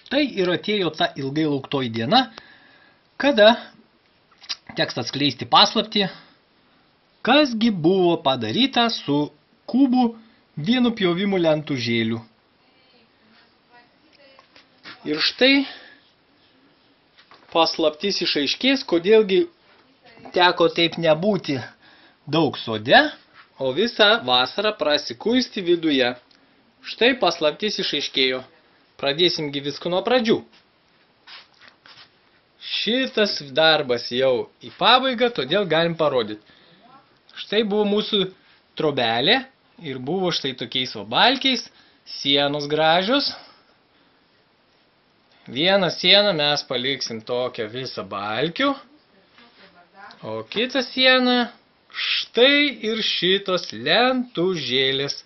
Štai ir atėjo ta ilgai lauktoji diena, kada teks atskleisti paslaptį, kasgi buvo padaryta su kubų vienu pjovimu lentūžėlių. Ir štai paslaptis išaiškės, kodėlgi teko taip nebūti daug sode, o visą vasarą prasikuisti viduje. Štai paslaptis išaiškėjo. Pradėsimgi viską nuo pradžių. Šitas darbas jau į pabaigą, todėl galim parodyti. Štai buvo mūsų trobelė ir buvo štai tokiais vabalkiais, sienos gražios. Vieną sieną mes paliksim tokią visą balkių, o kitą sieną štai ir šitos lentūžėlės.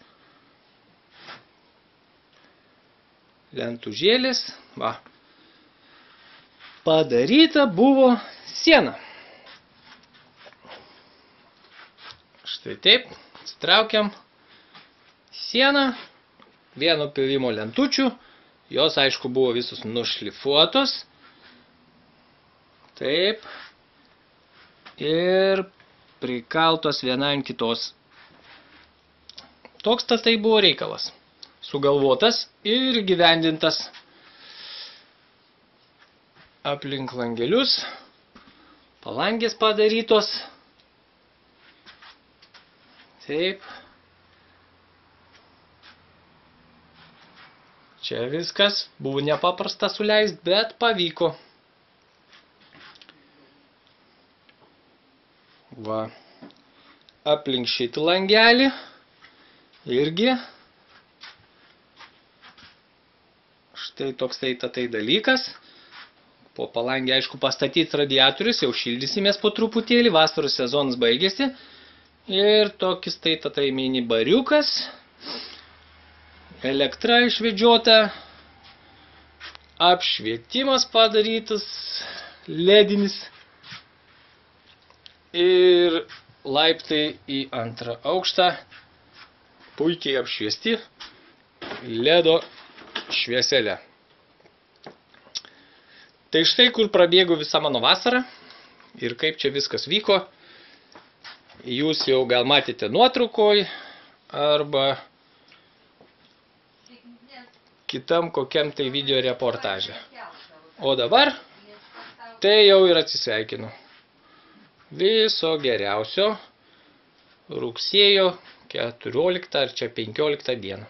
Lentūžėlės, va. Padaryta buvo siena. Štai taip, atsitraukiam sieną, vieno pjovimo lentučių. Jos, aišku, buvo visus nušlifuotos. Taip. Ir prikaltos viena ant kitos. Toks tai buvo reikalas. Sugalvotas ir gyvendintas. Aplink langelius. Palangės padarytos. Taip. Čia viskas buvo nepaprasta suleist, bet pavyko. Va. Aplink šitą langelį. Irgi. Štai toks tai dalykas. Po palangę, aišku, pastatyti radiatorius, jau šildysimės po truputėlį. Vasaros sezonas baigėsi. Ir tokis tai mini bariukas. Elektra išvedžiota, apšvietimas padarytas, ledinis ir laiptai į antrą aukštą, puikiai apšviesti ledo švieselė. Tai štai kur prabėgo visa mano vasara ir kaip čia viskas vyko. Jūs jau gal matėte nuotraukoj arba kitam kokiam tai video reportaže. O dabar tai jau ir atsisveikinu. Viso geriausio rugsėjo 14 ar čia 15 dieną.